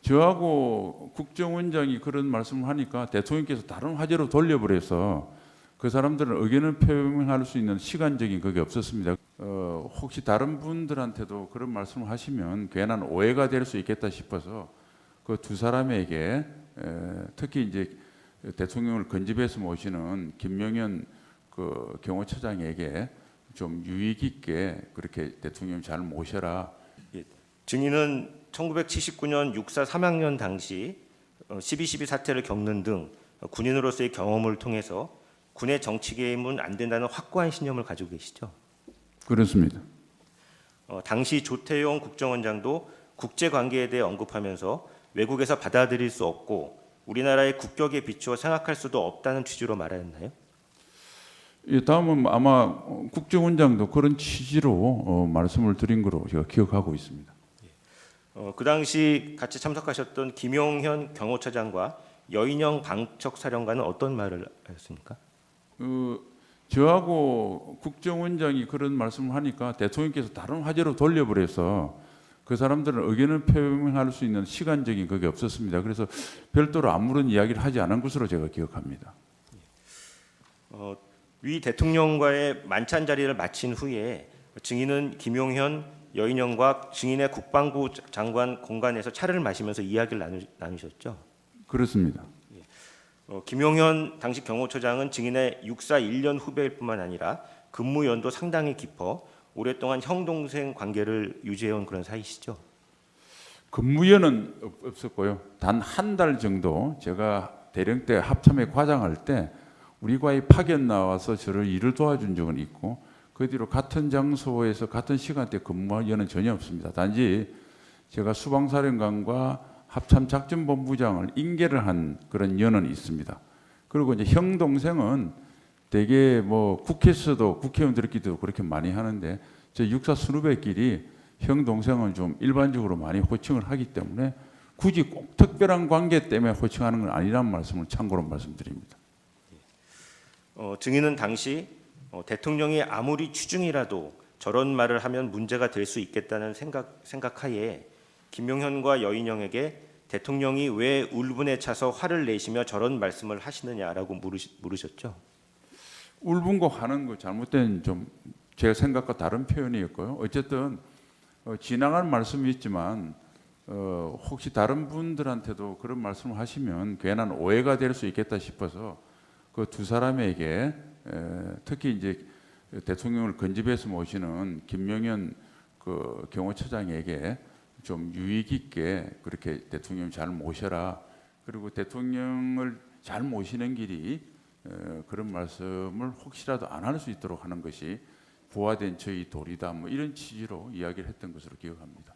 저하고 국정원장이 그런 말씀을 하니까 대통령께서 다른 화제로 돌려버려서 그 사람들은 의견을 표명할 수 있는 시간적인 그게 없었습니다. 혹시 다른 분들한테도 그런 말씀을 하시면 괜한 오해가 될 수 있겠다 싶어서 그 두 사람에게 특히 이제 대통령을 건집해서 모시는 김명현 그 경호처장에게 좀 유익 있게 그렇게 대통령 잘 모셔라. 예, 증인은 1979년 육사 3학년 당시 12.12 사태를 겪는 등 군인으로서의 경험을 통해서 군의 정치 개입은 안 된다는 확고한 신념을 가지고 계시죠? 그렇습니다. 당시 조태용 국정원장도 국제 관계에 대해 언급하면서 외국에서 받아들일 수 없고 우리나라의 국격에 비추어 생각할 수도 없다는 취지로 말하였나요? 예, 다음은 아마 국정원장도 그런 취지로 말씀을 드린 거로 제가 기억하고 있습니다. 그 당시 같이 참석하셨던 김용현 경호처장과 여인영 방척사령관은 어떤 말을 하셨습니까? 저하고 국정원장이 그런 말씀을 하니까 대통령께서 다른 화제로 돌려버려서 그 사람들은 의견을 표명할 수 있는 시간적인 그게 없었습니다. 그래서 별도로 아무런 이야기를 하지 않은 것으로 제가 기억합니다. 위 대통령과의 만찬 자리를 마친 후에 증인은 김용현, 여인영과 증인의 국방부 장관 공간에서 차를 마시면서 이야기를 나누셨죠? 그렇습니다. 김용현 당시 경호처장은 증인의 육사 1년 후배일 뿐만 아니라 근무 연도 상당히 깊어 오랫동안 형 동생 관계를 유지해온 그런 사이시죠? 근무연은 없었고요. 단 한 달 정도 제가 대령 때 합참에 과장할 때 우리과의 파견 나와서 저를 일을 도와준 적은 있고 그 뒤로 같은 장소에서 같은 시간대 근무연은 전혀 없습니다. 단지 제가 수방사령관과 합참작전본부장을 인계를 한 그런 연은 있습니다. 그리고 이제 형 동생은 대개 뭐 국회에서도 국회의원들끼리도 그렇게 많이 하는데 저 육사 선후배끼리 형 동생은 좀 일반적으로 많이 호칭을 하기 때문에 굳이 꼭 특별한 관계 때문에 호칭하는 건 아니라는 말씀을 참고로 말씀드립니다. 증인은 당시 대통령이 아무리 취중이라도 저런 말을 하면 문제가 될 수 있겠다는 생각하에 김용현과 여인영에게 대통령이 왜 울분에 차서 화를 내시며 저런 말씀을 하시느냐라고 물으셨죠? 울분고 하는 거 잘못된 좀 제 생각과 다른 표현이었고요. 어쨌든 지나간 말씀이 있지만 혹시 다른 분들한테도 그런 말씀을 하시면 괜한 오해가 될 수 있겠다 싶어서 그 두 사람에게 특히 이제 대통령을 건집해서 모시는 김명현 그 경호처장에게 좀 유익 있게 그렇게 대통령 잘 모셔라. 그리고 대통령을 잘 모시는 길이 그런 말씀을 혹시라도 안 할 수 있도록 하는 것이 부화된 저희 도리다. 뭐 이런 취지로 이야기를 했던 것으로 기억합니다.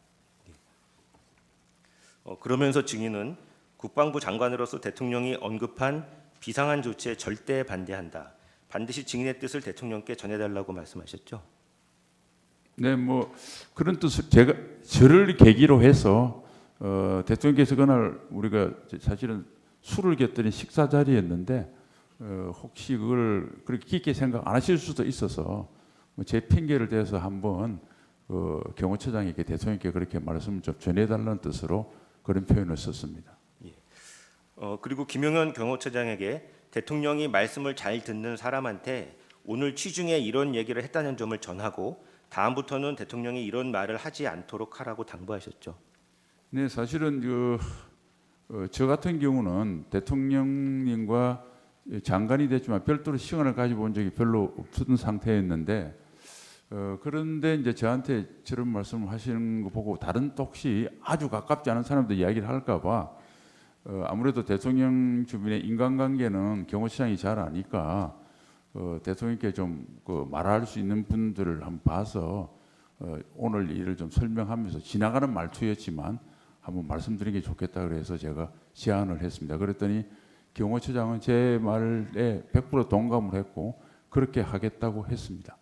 그러면서 증인은 국방부 장관으로서 대통령이 언급한 비상한 조치에 절대 반대한다. 반드시 증인의 뜻을 대통령께 전해달라고 말씀하셨죠? 네, 뭐 그런 뜻을 제가 저를 계기로 해서 대통령께서 그날 우리가 사실은 술을 곁들인 식사 자리였는데 혹시 그걸 그렇게 깊게 생각 안 하실 수도 있어서 제 핑계를 대서 한번 경호처장에게 대통령께 그렇게 말씀을 좀 전해달라는 뜻으로 그런 표현을 썼습니다. 예. 그리고 김용현 경호처장에게 대통령이 말씀을 잘 듣는 사람한테 오늘 취중에 이런 얘기를 했다는 점을 전하고 다음부터는 대통령이 이런 말을 하지 않도록 하라고 당부하셨죠. 네, 사실은 저 같은 경우는 대통령님과 장관이 됐지만 별도로 시간을 가지고 온 적이 별로 없던 상태였는데 그런데 이제 저한테 저런 말씀을 하시는 거 보고 다른 또 혹시 아주 가깝지 않은 사람들 이야기를 할까봐 아무래도 대통령 주변의 인간관계는 경호처장이 잘 아니까 대통령께 좀 말할 수 있는 분들을 한번 봐서 오늘 일을 좀 설명하면서 지나가는 말투였지만 한번 말씀드리는 게 좋겠다 그래서 제가 제안을 했습니다. 그랬더니 경호처장은 제 말에 100% 동감을 했고 그렇게 하겠다고 했습니다.